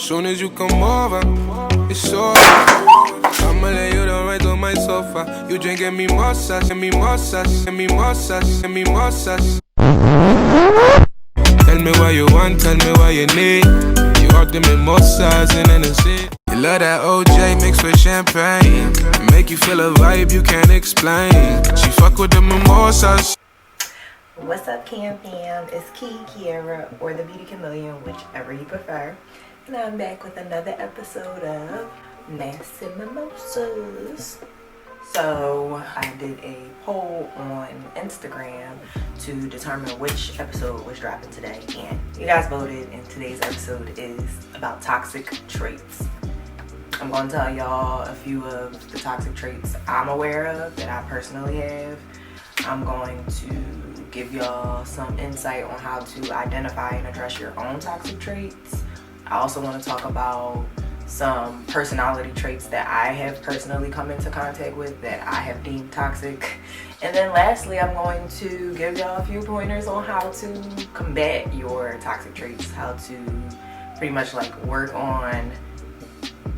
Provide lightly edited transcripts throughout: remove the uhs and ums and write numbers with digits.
Soon as you come over, it's over. I'ma lay you down right on my sofa. You drinking mimosas, mimosas, mimosas, mimosas. Tell me what you want, tell me what you need. You got the mimosas in Tennessee. You love that OJ mixed with champagne. Make you feel a vibe you can't explain. She fuck with the mimosas. What's up, Cam Fam? It's Kiara, or the Beauty Kameleon, whichever you prefer. And I'm back with another episode of Nasty Mimosas. So I did a poll on Instagram to determine which episode was dropping today, and you guys voted, and today's episode is about toxic traits. I'm going to tell y'all a few of the toxic traits I'm aware of that I personally have. I'm going to give y'all some insight on how to identify and address your own toxic traits. I also want to talk about some personality traits that I have personally come into contact with that I have deemed toxic. And then lastly, I'm going to give y'all a few pointers on how to combat your toxic traits, how to pretty much like work on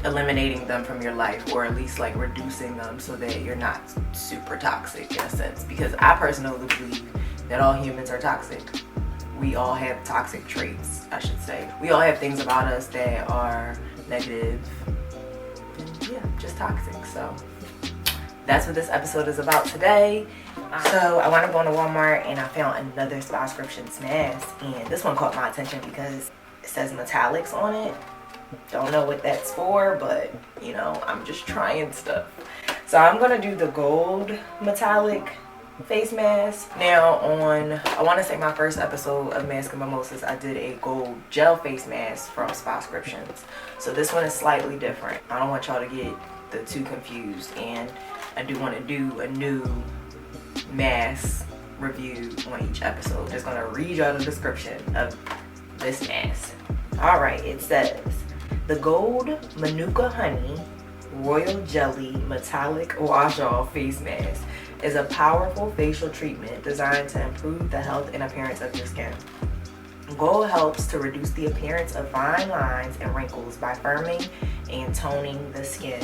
eliminating them from your life, or at least like reducing them so that you're not super toxic in a sense, because I personally believe that all humans are toxic. We all have toxic traits, I should say. We all have things about us that are negative and yeah, just toxic. So that's what this episode is about today. So I wound up going to Walmart and I found another Subscriptions mask, and this one caught my attention because it says metallics on it. Don't know what that's for, but you know, I'm just trying stuff. So I'm gonna do the gold metallic face mask. Now on, I want to say my first episode of Mask and Mimosas, I did a gold gel face mask from Subscriptions. So this one is slightly different. I don't want y'all to get the two confused, and I do want to do a new mask review on each episode. Just gonna read y'all the description of this mask. Alright, it says, the gold Manuka Honey Royal Jelly Metallic Wash Off Face Mask is a powerful facial treatment designed to improve the health and appearance of your skin. Gold helps to reduce the appearance of fine lines and wrinkles by firming and toning the skin.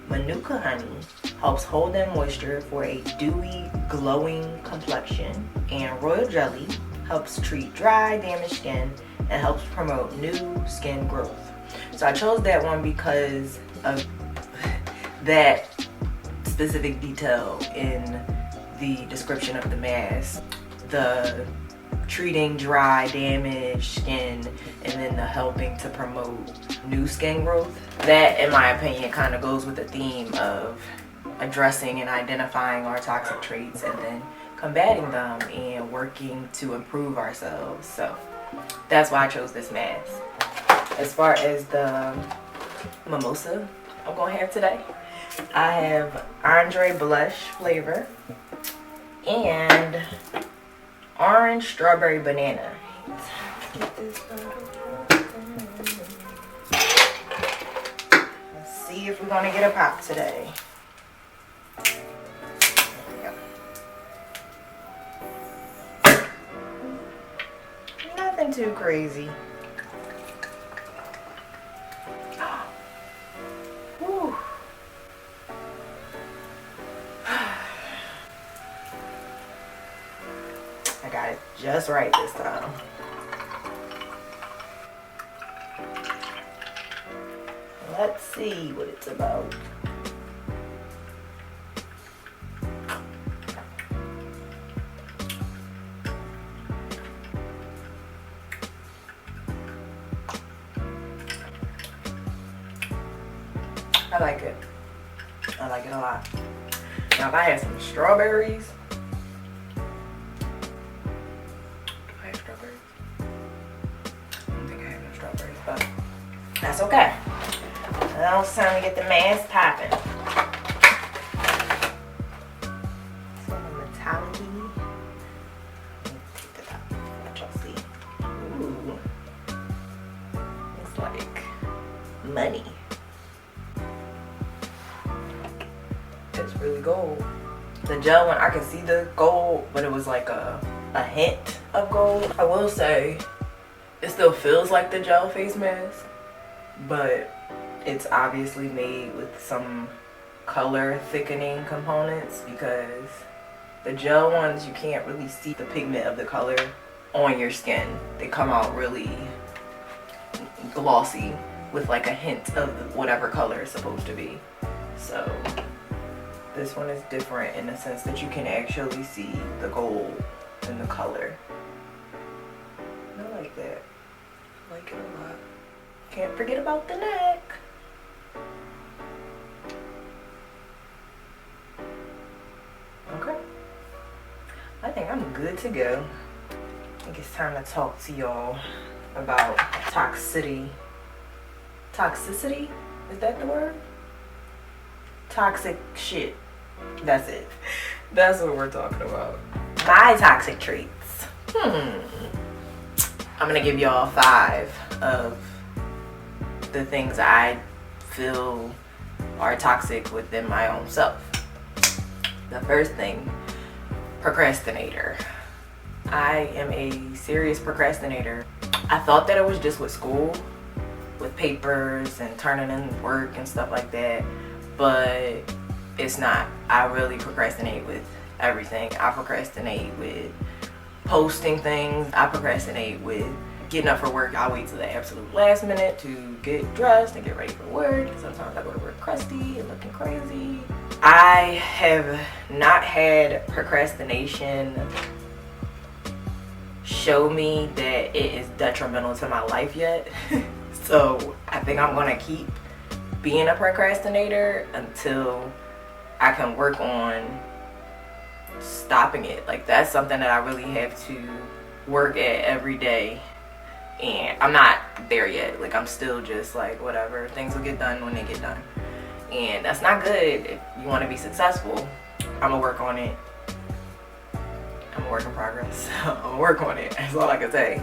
Manuka Honey helps hold in moisture for a dewy, glowing complexion. And Royal Jelly helps treat dry, damaged skin and helps promote new skin growth. So I chose that one because of that specific detail in the description of the mask. The treating dry, damaged skin, and then the helping to promote new skin growth. That, in my opinion, kind of goes with the theme of addressing and identifying our toxic traits and then combating them and working to improve ourselves. So that's why I chose this mask. As far as the mimosa I'm gonna have today, I have Andre Blush flavor and orange strawberry banana. Let's see if we're gonna get a pop today. Nothing too crazy. Whew. I got it just right this time. Let's see what it's about. I like it. I like it a lot. Now if I had some strawberries. Do I have strawberries? I don't think I have no strawberries, but that's okay. Now it's time to get the mask popping. So the metallic. Let me take this out. Let y'all see. Ooh. It's like money. It's really gold. The gel one, I can see the gold, but it was like a hint of gold. I will say, it still feels like the gel face mask. but it's obviously made with some color thickening components, because the gel ones, you can't really see the pigment of the color on your skin. They come out really glossy with like a hint of whatever color it's supposed to be. So this one is different in the sense that you can actually see the gold in the color. I like that. I like it a lot. Can't forget about the neck. Okay. I think I'm good to go. I think it's time to talk to y'all about toxicity. Toxicity? Is that the word? Toxic shit. That's it. That's what we're talking about. My toxic traits. I'm gonna give y'all 5 of the things I feel are toxic within my own self. The first thing, procrastinator. I am a serious procrastinator. I thought that it was just with school, with papers and turning in work and stuff like that, but it's not. I really procrastinate with everything. I procrastinate with posting things. I procrastinate with getting up for work. I wait till the absolute last minute to get dressed and get ready for work. Sometimes I go to work crusty and looking crazy. I have not had procrastination show me that it is detrimental to my life yet. So I think I'm gonna keep being a procrastinator until I can work on stopping it. Like, that's something that I really have to work at every day, and I'm not there yet. Like, I'm still just like, whatever, things will get done when they get done, and that's not good. If you want to be successful, I'm gonna work on it. I'm a work in progress. I'm gonna work on it. That's all I can say.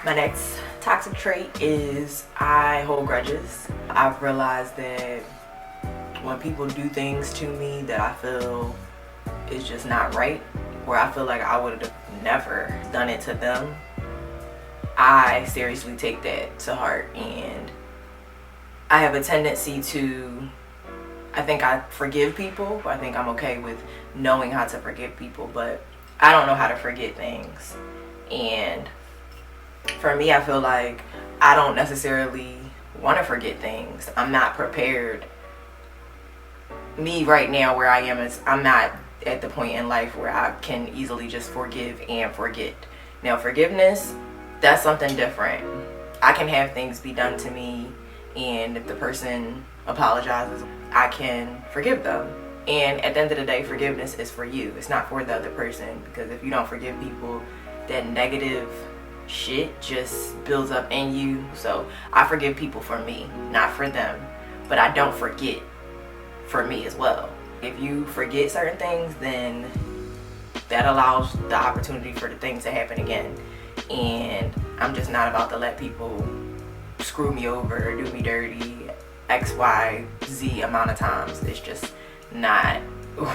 My next toxic trait is I hold grudges. I've realized that when people do things to me that I feel is just not right, or I feel like I would have never done it to them, I seriously take that to heart, and I have a tendency to, I think I forgive people. I think I'm okay with knowing how to forgive people, but I don't know how to forget things. And for me, I feel like I don't necessarily want to forget things. I'm not prepared. Me right now, where I am, is I'm not at the point in life where I can easily just forgive and forget. Now, forgiveness, that's something different. I can have things be done to me, and if the person apologizes, I can forgive them. And at the end of the day, forgiveness is for you. It's not for the other person, because if you don't forgive people, that negative shit just builds up in you. So I forgive people for me, not for them, but I don't forget for me as well. If you forget certain things, then that allows the opportunity for the things to happen again. And I'm just not about to let people screw me over or do me dirty X, Y, Z amount of times. It's just not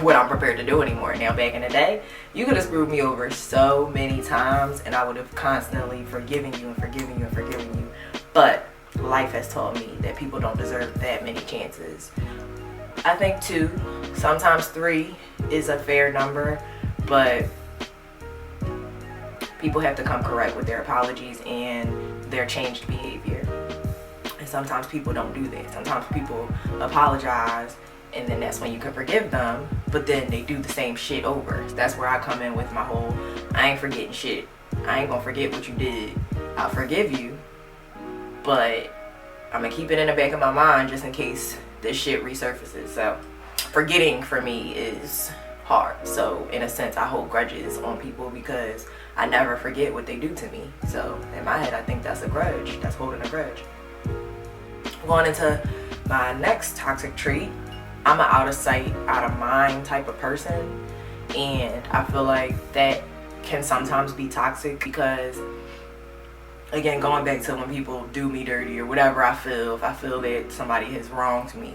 what I'm prepared to do anymore. Now, back in the day, you could have screwed me over so many times, and I would have constantly forgiven you and forgiven you and forgiven you. But life has taught me that people don't deserve that many chances. I think 2, sometimes 3 is a fair number, but people have to come correct with their apologies and their changed behavior. And sometimes people don't do that. Sometimes people apologize, and then that's when you can forgive them, but then they do the same shit over. That's where I come in with my whole, I ain't forgetting shit. I ain't gonna forget what you did. I'll forgive you, but I'm gonna keep it in the back of my mind just in case this shit resurfaces. So forgetting for me is hard. So in a sense, I hold grudges on people because I never forget what they do to me. So in my head, I think that's a grudge. That's holding a grudge. Going into my next toxic trait, I'm an out of sight, out of mind type of person. And I feel like that can sometimes be toxic because, again, going back to when people do me dirty or whatever I feel, if I feel that somebody has wronged me,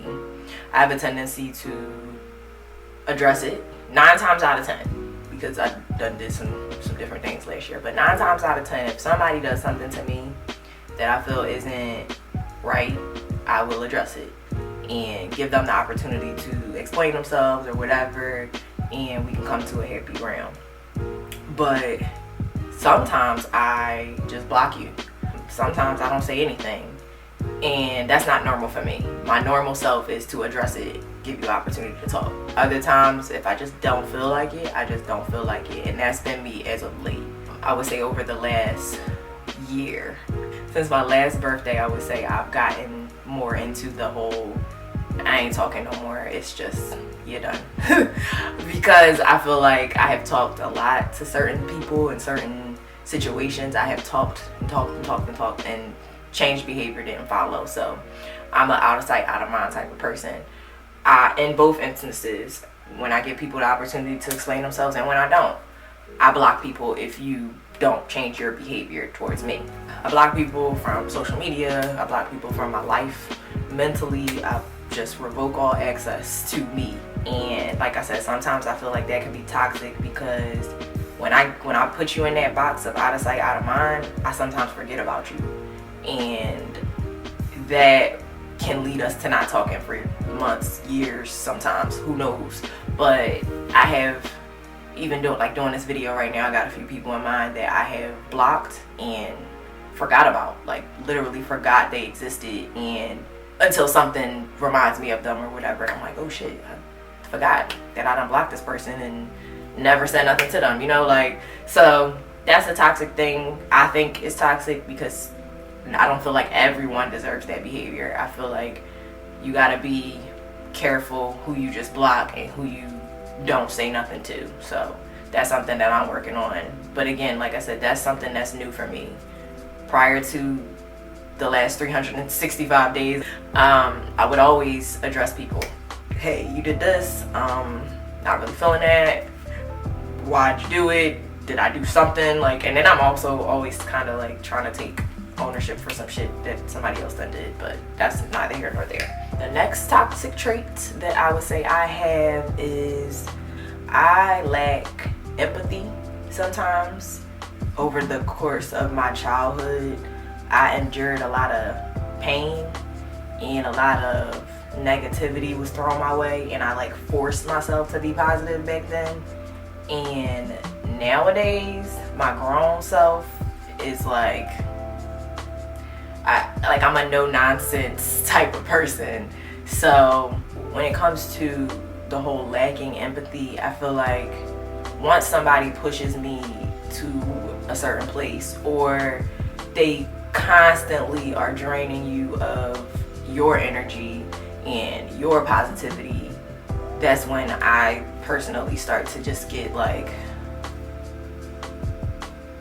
I have a tendency to address it 9 times out of 10, because I did some different things last year. But 9 times out of 10, if somebody does something to me that I feel isn't right, I will address it and give them the opportunity to explain themselves or whatever, and we can come to a happy ground. But sometimes I just block you. Sometimes I don't say anything, and that's not normal for me. My normal self is to address it, give you opportunity to talk. Other times, if I just don't feel like it, I just don't feel like it, and that's been me as of late. I would say over the last year. Since my last birthday, I would say I've gotten more into the whole I ain't talking no more, it's just you're done. Because I feel like I have talked a lot to certain people in certain situations. I have talked and changed behavior didn't follow. So I'm an out of sight, out of mind type of person. In both instances, when I give people the opportunity to explain themselves and when I don't, I block people if you don't change your behavior towards me. I block people from social media, I block people from my life. Mentally, I just revoke all access to me. And like I said, sometimes I feel like that can be toxic because when I put you in that box of out of sight, out of mind, I sometimes forget about you. And that can lead us to not talking for months, years, sometimes, who knows. But I have, even doing this video right now, I got a few people in mind that I have blocked and forgot about, like literally forgot they existed, and until something reminds me of them or whatever, I'm like, oh shit, I forgot that I done blocked this person and never said nothing to them, like, so that's a toxic thing. I think it's toxic because I don't feel like everyone deserves that behavior. I feel like you gotta be careful who you just block and who you don't say nothing to. So that's something that I'm working on. But again, like I said, that's something that's new for me. Prior to the last 365 days, I would always address people. Hey, you did this, not really feeling that, why'd you do it, did I do something, like, and then I'm also always kind of like trying to take ownership for some shit that somebody else done did, but that's neither here nor there. The next toxic trait that I would say I have is I lack empathy sometimes. Over the course of my childhood, I endured a lot of pain and a lot of negativity was thrown my way, and I like forced myself to be positive back then. And nowadays, my grown self is like, I'm a no nonsense type of person. So when it comes to the whole lacking empathy, I feel like once somebody pushes me to a certain place, or they constantly are draining you of your energy and your positivity, that's when I personally start to just get like,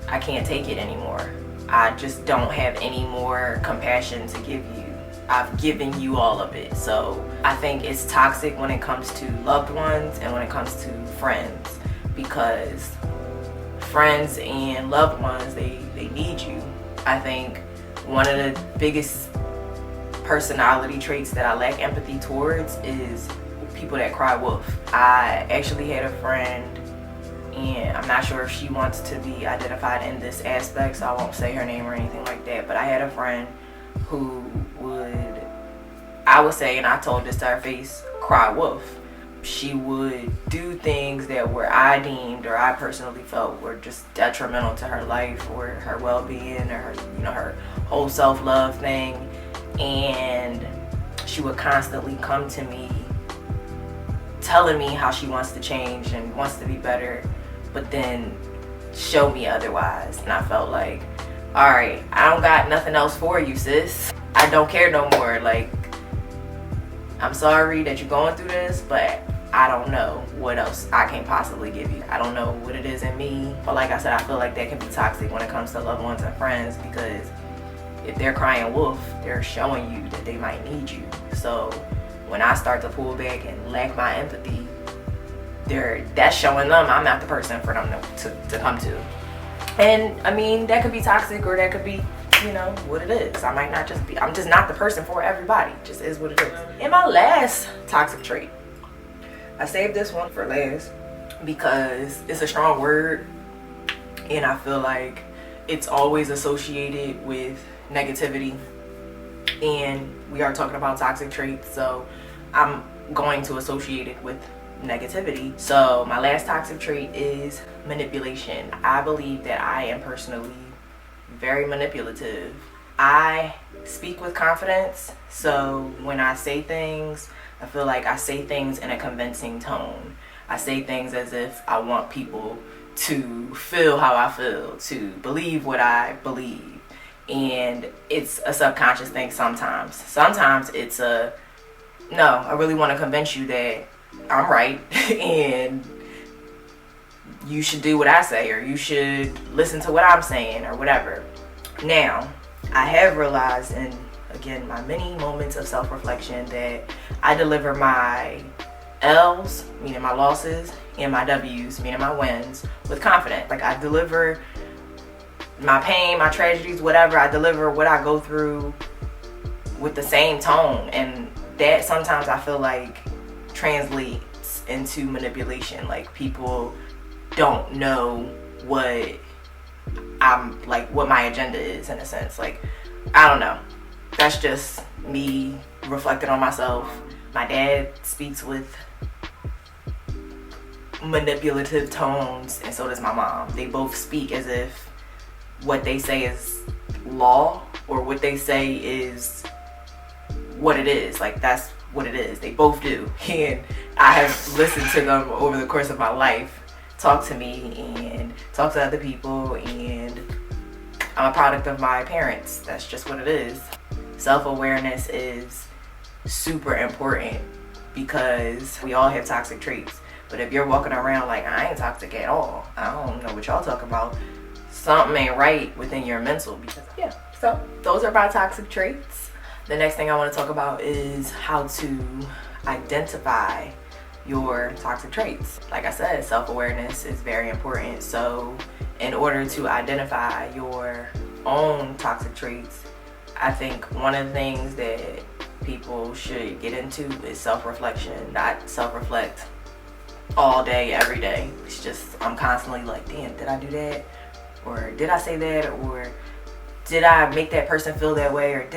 I can't take it anymore. I just don't have any more compassion to give you. I've given you all of it. So I think it's toxic when it comes to loved ones and when it comes to friends, because friends and loved ones, they need you. I think one of the biggest personality traits that I lack empathy towards is people that cry wolf. I actually had a friend, and I'm not sure if she wants to be identified in this aspect, so I won't say her name or anything like that, but I had a friend who would, I would say, and I told this to her face, cry wolf. She would do things that were I deemed, or I personally felt, were just detrimental to her life or her well-being or her, her whole self-love thing. And she would constantly come to me telling me how she wants to change and wants to be better, but then show me otherwise. And I felt like, all right, I don't got nothing else for you, sis. I don't care no more. Like, I'm sorry that you're going through this, but I don't know what else I can possibly give you. I don't know what it is in me. But like I said, I feel like that can be toxic when it comes to loved ones and friends, because if they're crying wolf, they're showing you that they might need you. So when I start to pull back and lack my empathy, that's showing them I'm not the person for them to come to. And I mean, that could be toxic, or that could be, what it is. I might not just be, I'm just not the person for everybody. It just is what it is. And my last toxic trait, I saved this one for last because it's a strong word, and I feel like it's always associated with negativity. and we are talking about toxic traits, so I'm going to associate it with negativity. So my last toxic trait is manipulation. I believe that I am personally very manipulative. I speak with confidence, so when I say things, I feel like I say things in a convincing tone. I say things as if I want people to feel how I feel, to believe what I believe. And it's a subconscious thing sometimes. Sometimes it's no, I really want to convince you that I'm right and you should do what I say, or you should listen to what I'm saying, or whatever. Now, I have realized in, again, my many moments of self-reflection that I deliver my L's, meaning my losses, and my W's, meaning my wins, with confidence. Like, I deliver my pain, my tragedies, whatever, I deliver what I go through with the same tone. And that sometimes I feel like translates into manipulation. Like, people don't know what I'm like, what my agenda is, in a sense. Like, I don't know. That's just me reflecting on myself. My dad speaks with manipulative tones, and so does my mom. They both speak as if what they say is law, or what they say is what it is. Like, that's what it is. They both do. And I have listened to them over the course of my life talk to me and talk to other people, and I'm a product of my parents. That's just what it is. Self-awareness is super important, because we all have toxic traits. But if you're walking around like, I ain't toxic at all, I don't know what y'all talk about, something ain't right within your mental. Because yeah, so those are my toxic traits. The next thing I want to talk about is how to identify your toxic traits. Like I said, self-awareness is very important. So in order to identify your own toxic traits, I think one of the things that people should get into is self-reflection. Not self-reflect all day, every day. It's just, I'm constantly like, damn, did I do that? Or did I say that? Or did I make that person feel that way? Or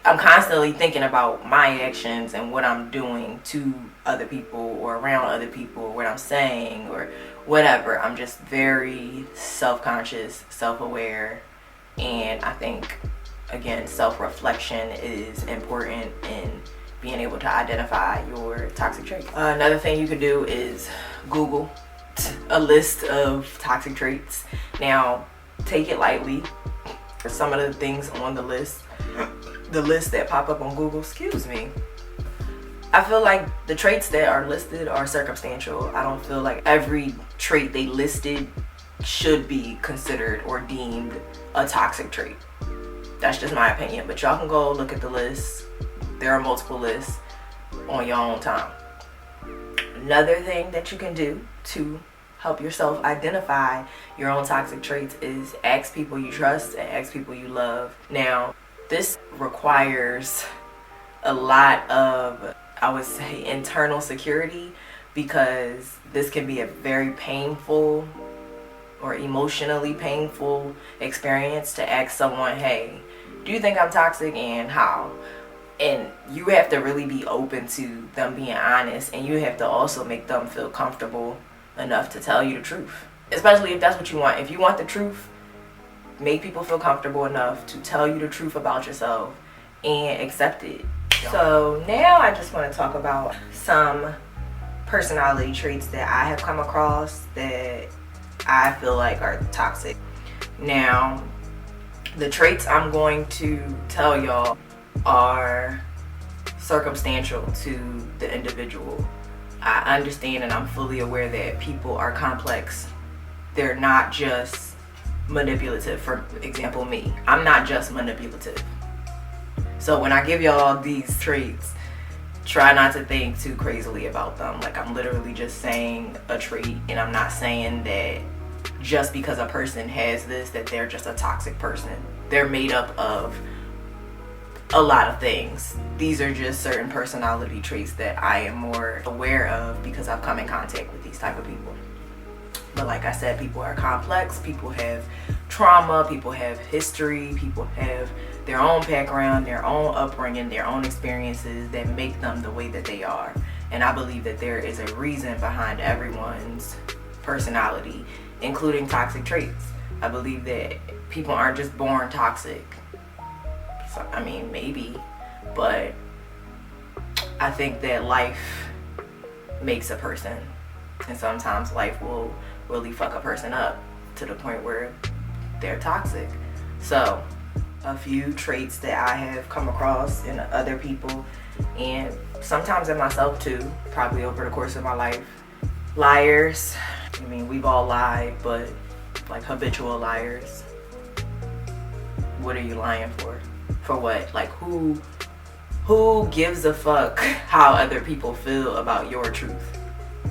I'm constantly thinking about my actions and what I'm doing to other people, or around other people, or what I'm saying, or whatever. I'm just very self-conscious, self-aware, and I think, again, self-reflection is important in being able to identify your toxic traits. Another thing you could do is Google a list of toxic traits. Now, take it lightly. Some of the things on the list that pop up on Google, excuse me, I feel like the traits that are listed are circumstantial. I don't feel like every trait they listed should be considered or deemed a toxic trait. That's just my opinion, but y'all can go look at the list. There are multiple lists on your own time. Another thing that you can do to help yourself identify your own toxic traits is ask people you trust and ask people you love. Now, this requires a lot of, I would say, internal security, because this can be a very painful or emotionally painful experience to ask someone, hey, do you think I'm toxic, and how? And you have to really be open to them being honest, and you have to also make them feel comfortable enough to tell you the truth, especially if that's what you want. If you want the truth, make people feel comfortable enough to tell you the truth about yourself and accept it. So now I just want to talk about some personality traits that I have come across that I feel like are toxic. Now, the traits I'm going to tell y'all are circumstantial to the individual. I understand and I'm fully aware that people are complex. They're not just manipulative. For example, me. I'm not just manipulative. So when I give y'all these traits, try not to think too crazily about them. Like, I'm literally just saying a trait, and I'm not saying that just because a person has this, that they're just a toxic person. They're made up of a lot of things. These are just certain personality traits that I am more aware of because I've come in contact with these type of people. But like I said, people are complex, people have trauma, people have history, people have their own background, their own upbringing, their own experiences that make them the way that they are. And I believe that there is a reason behind everyone's personality, including toxic traits. I believe that people aren't just born toxic. So, I mean, maybe, but I think that life makes a person, and sometimes life will really fuck a person up to the point where they're toxic. So a few traits that I have come across in other people, and sometimes in myself too, probably over the course of my life. Liars. I mean, we've all lied, but like habitual liars. What are you lying for? For what? Like who gives a fuck how other people feel about your truth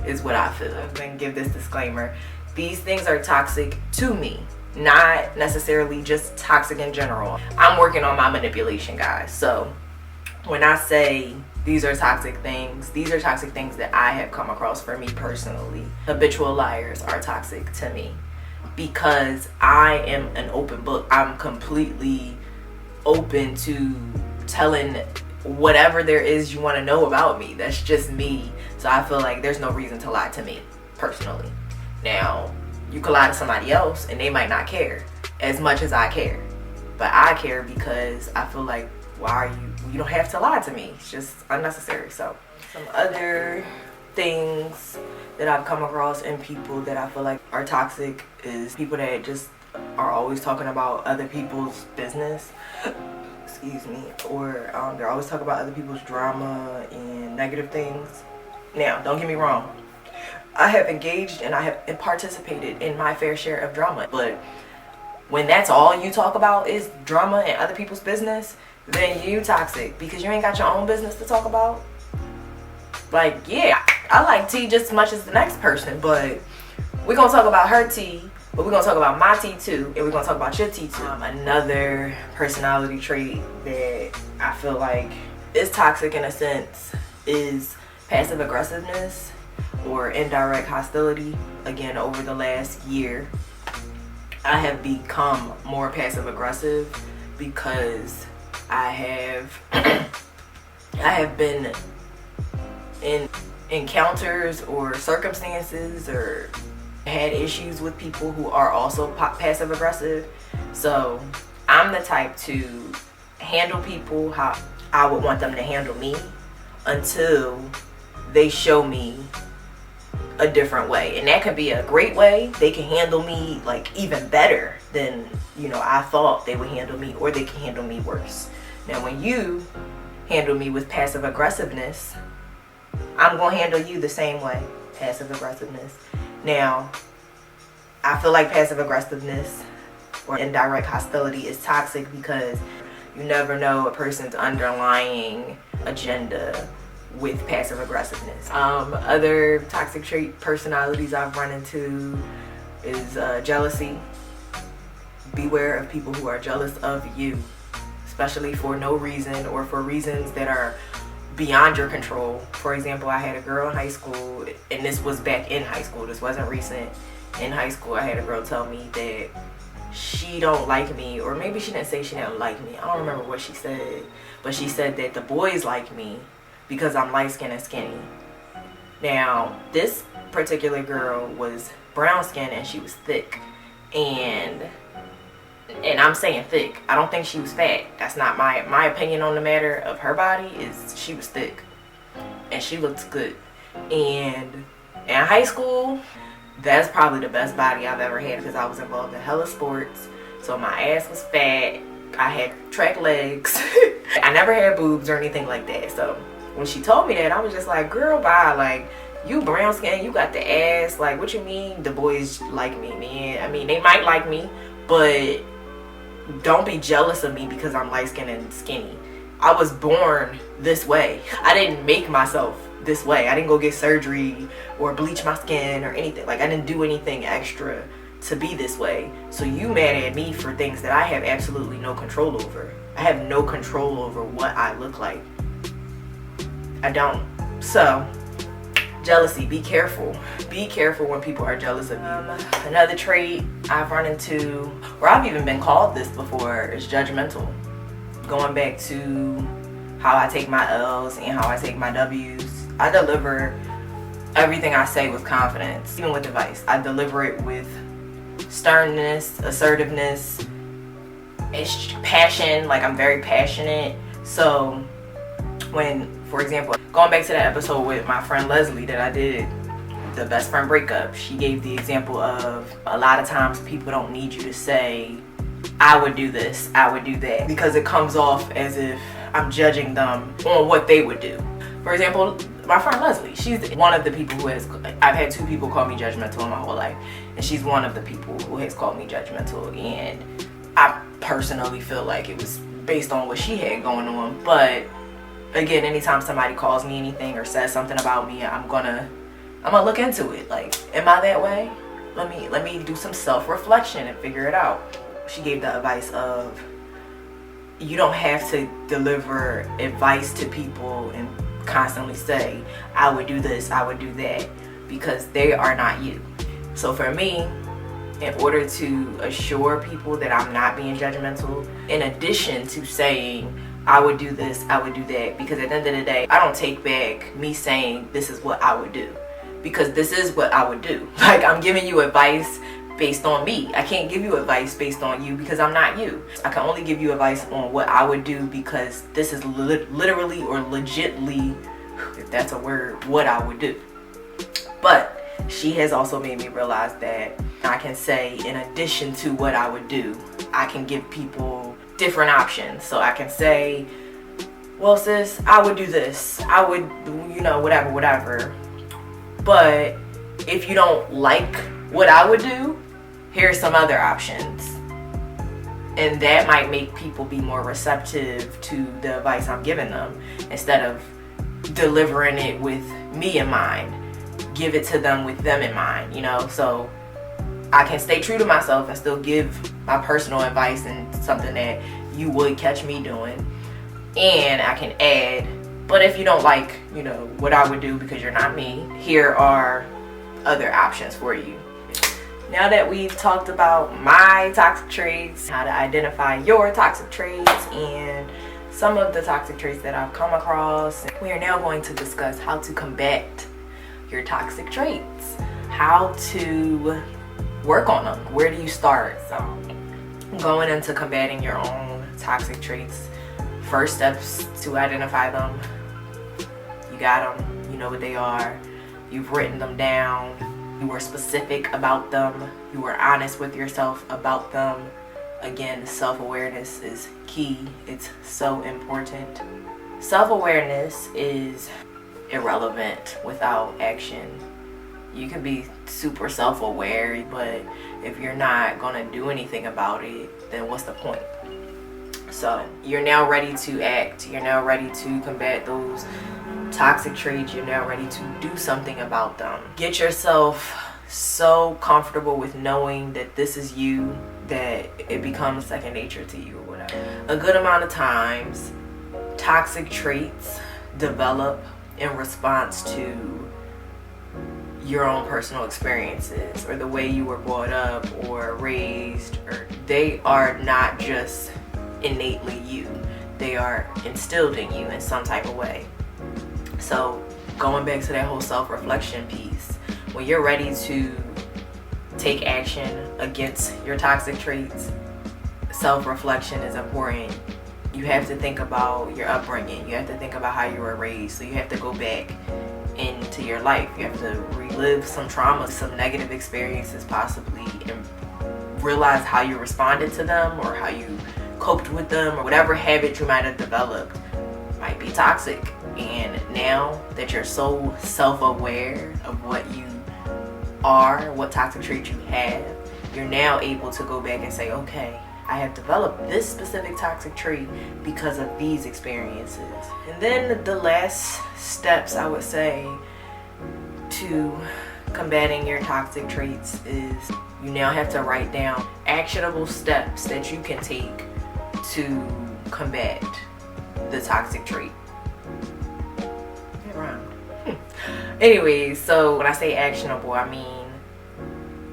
is what I feel. I'm gonna give this disclaimer. These things are toxic to me, not necessarily just toxic in general. I'm working on my manipulation, guys. So when I say these are toxic things that I have come across for me personally. Habitual liars are toxic to me because I am an open book. I'm completely open to telling whatever there is you want to know about me. That's just me. So I feel like there's no reason to lie to me personally. Now, you could lie to somebody else and they might not care as much as I care. But I care because I feel like, why are you don't have to lie to me. It's just unnecessary. So some other things that I've come across in people that I feel like are toxic is people that just are always talking about other people's business. Excuse me. Or they're always talking about other people's drama and negative things. Now, don't get me wrong. I have engaged and I have participated in my fair share of drama. But when that's all you talk about is drama and other people's business, then you toxic because you ain't got your own business to talk about. Like, yeah, I like tea just as much as the next person, but we're gonna talk about her tea, but we're gonna talk about my tea too, and we're gonna talk about your tea too. Another personality trait that I feel like is toxic in a sense is passive aggressiveness or indirect hostility. Again, over the last year, I have become more passive aggressive because I have been in encounters or circumstances or had issues with people who are also passive aggressive. So I'm the type to handle people how I would want them to handle me until they show me a different way. And that could be a great way. They can handle me like even better than, you know, I thought they would handle me, or they can handle me worse. Now when you handle me with passive aggressiveness, I'm gonna handle you the same way. Passive aggressiveness. Now, I feel like passive aggressiveness or indirect hostility is toxic because you never know a person's underlying agenda with passive aggressiveness. Other toxic trait personalities I've run into is jealousy. Beware of people who are jealous of you, especially for no reason or for reasons that are beyond your control. For example, I had a girl in high school, and this was back in high school, this wasn't recent. In high school, I had a girl tell me that she don't like me, or maybe she didn't say she didn't like me. I don't remember what she said, but she said that the boys like me because I'm light skinned and skinny. Now, this particular girl was brown skinned and she was thick, and I'm saying thick. I don't think she was fat. That's not my opinion on the matter of her body. Is she was thick and she looked good. And in high school, that's probably the best body I've ever had because I was involved in hella sports. So my ass was fat. I had track legs. I never had boobs or anything like that. So when she told me that, I was just like, girl, bye. Like, you brown skin, you got the ass. Like, what you mean the boys like me, man? I mean, they might like me, but don't be jealous of me because I'm light skinned and skinny. I was born this way. I didn't make myself this way. I didn't go get surgery or bleach my skin or anything. Like, I didn't do anything extra to be this way. So you mad at me for things that I have absolutely no control over. I have no control over what I look like. I don't. So Jealousy. Be careful. Be careful when people are jealous of you. Another trait I've run into, or I've even been called this before, is judgmental. Going back to how I take my L's and how I take my W's. I deliver everything I say with confidence, even with advice. I deliver it with sternness, assertiveness, it's passion. Like, I'm very passionate. So when, for example, going back to that episode with my friend Leslie that I did, the best friend breakup, she gave the example of a lot of times people don't need you to say, I would do this, I would do that, because it comes off as if I'm judging them on what they would do. For example, my friend Leslie, she's one of the people who has, I've had 2 people call me judgmental in my whole life, and she's one of the people who has called me judgmental, and I personally feel like it was based on what she had going on. But again, anytime somebody calls me anything or says something about me, I'm gonna look into it. Like, am I that way? Let me do some self-reflection and figure it out. She gave the advice of, you don't have to deliver advice to people and constantly say, I would do this, I would do that, because they are not you. So for me, in order to assure people that I'm not being judgmental, in addition to saying, I would do this, I would do that, because at the end of the day, I don't take back me saying this is what I would do, because this is what I would do. Like, I'm giving you advice based on me. I can't give you advice based on you because I'm not you. I can only give you advice on what I would do because this is literally or legitly, if that's a word, what I would do. But she has also made me realize that I can say, in addition to what I would do, I can give people different options. So I can say, well, sis, I would do this, I would, whatever. But if you don't like what I would do, here's some other options. And that might make people be more receptive to the advice I'm giving them, instead of delivering it with me in mind. Give it to them with them in mind, So I can stay true to myself and still give my personal advice and something that you would catch me doing. And I can add, but if you don't like, what I would do because you're not me, here are other options for you. Now that we've talked about my toxic traits, how to identify your toxic traits, and some of the toxic traits that I've come across, we are now going to discuss how to combat your toxic traits, how to work on them. Where do you start? So, going into combating your own toxic traits, first steps to identify them. You got them, you know what they are, you've written them down, you were specific about them, you were honest with yourself about them. Again, self-awareness is key. It's so important. Self-awareness is irrelevant without action. You can be super self-aware, but if you're not gonna do anything about it, then what's the point? So you're now ready to act. You're now ready to combat those toxic traits. You're now ready to do something about them. Get yourself so comfortable with knowing that this is you that it becomes second nature to you or whatever. A good amount of times, toxic traits develop in response to your own personal experiences or the way you were brought up or raised, or they are not just innately you. They are instilled in you in some type of way. So going back to that whole self-reflection piece, when you're ready to take action against your toxic traits, self-reflection is important. You have to think about your upbringing. You have to think about how you were raised. So you have to go back into your life. You have to relive some trauma, some negative experiences possibly, and realize how you responded to them or how you coped with them, or whatever habit you might have developed might be toxic. And now that you're so self-aware of what you are, what toxic traits you have, you're now able to go back and say, okay, I have developed this specific toxic trait because of these experiences. And then the last steps I would say to combating your toxic traits is you now have to write down actionable steps that you can take to combat the toxic trait. Anyways, so when I say actionable, I mean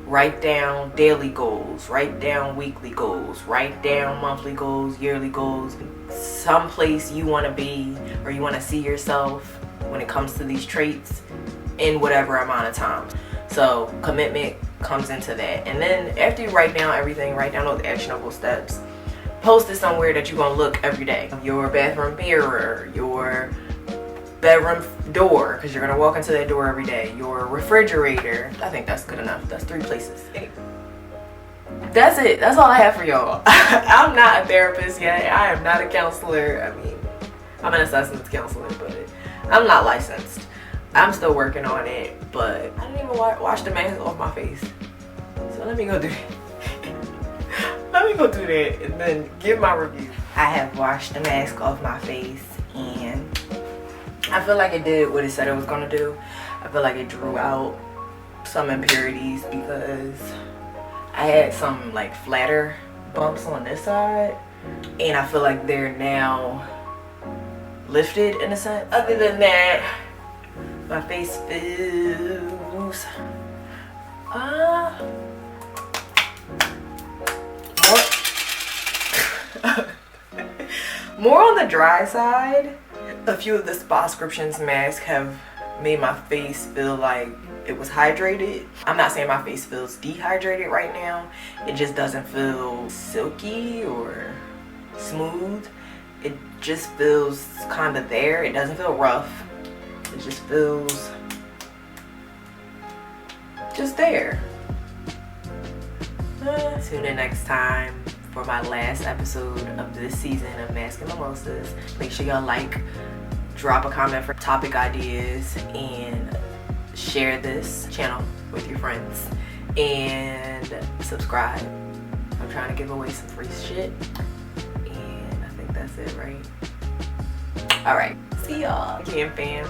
write down daily goals, write down weekly goals, write down monthly goals, yearly goals, someplace you want to be or you want to see yourself when it comes to these traits in whatever amount of time. So commitment comes into that. And then after you write down everything, write down those actionable steps, post it somewhere that you're going to look every day. Your bathroom mirror, your bedroom door, because you're going to walk into that door every day, your refrigerator. I think that's good enough. That's 3 places. That's it. That's all I have for y'all. I'm not a therapist yet. I am not a counselor. I mean, I'm an assessment counselor, but I'm not licensed. I'm still working on it, but I didn't even wash the mask off my face. So let me go do that. Let me go do that and then give my review. I have washed the mask off my face and I feel like it did what it said it was gonna do. I feel like it drew out some impurities because I had some like flatter bumps on this side and I feel like they're now lifted in a sense. Other than that, my face feels more on the dry side. A few of the Spa Scriptions masks have made my face feel like it was hydrated. I'm not saying my face feels dehydrated right now. It just doesn't feel silky or smooth. It just feels kind of there. It doesn't feel rough. It just feels just there. Tune in next time for my last episode of this season of Mask and Mimosas. Make sure y'all like, drop a comment for topic ideas, and share this channel with your friends. And subscribe. I'm trying to give away some free shit. And I think that's it, right? Alright. See y'all. Cam fam.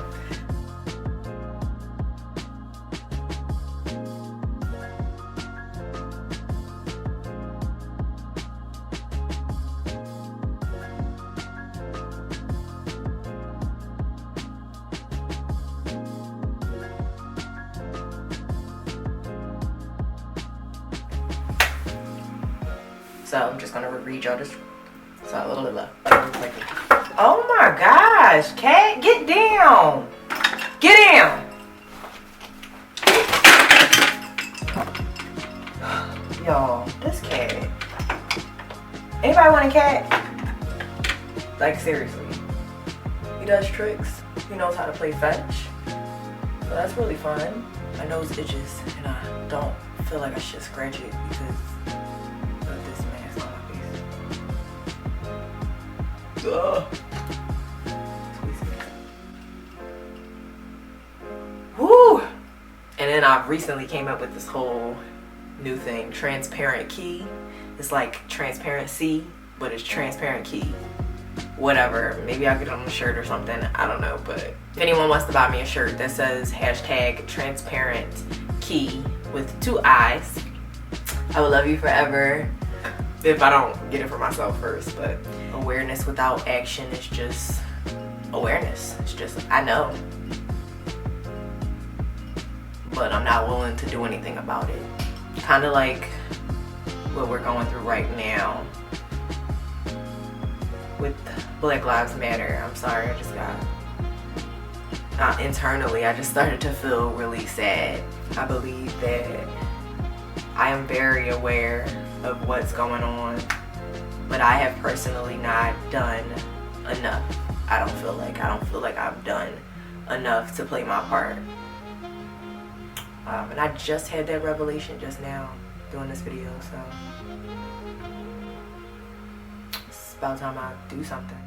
So I'm just gonna read y'all this. Oh my gosh, cat, get down! Get down! Y'all, this cat. Anybody want a cat? Like seriously. He does tricks. He knows how to play fetch. So that's really fun. My nose itches and I don't feel like I should scratch it because woo! And then I recently came up with this whole new thing, transparent key. It's like transparency, but it's transparent key. Whatever, maybe I'll get it on a shirt or something, I don't know. But if anyone wants to buy me a shirt that says hashtag transparent key with 2 eyes, I will love you forever. If I don't get it for myself first. But awareness without action is just awareness. It's just, I know, but I'm not willing to do anything about it. Kind of like what we're going through right now with Black Lives Matter. I'm sorry, I just got internally, I just started to feel really sad. I believe that I am very aware of what's going on, but I have personally not done enough. I don't feel like I've done enough to play my part. And I just had that revelation just now doing this video, so it's about time I do something.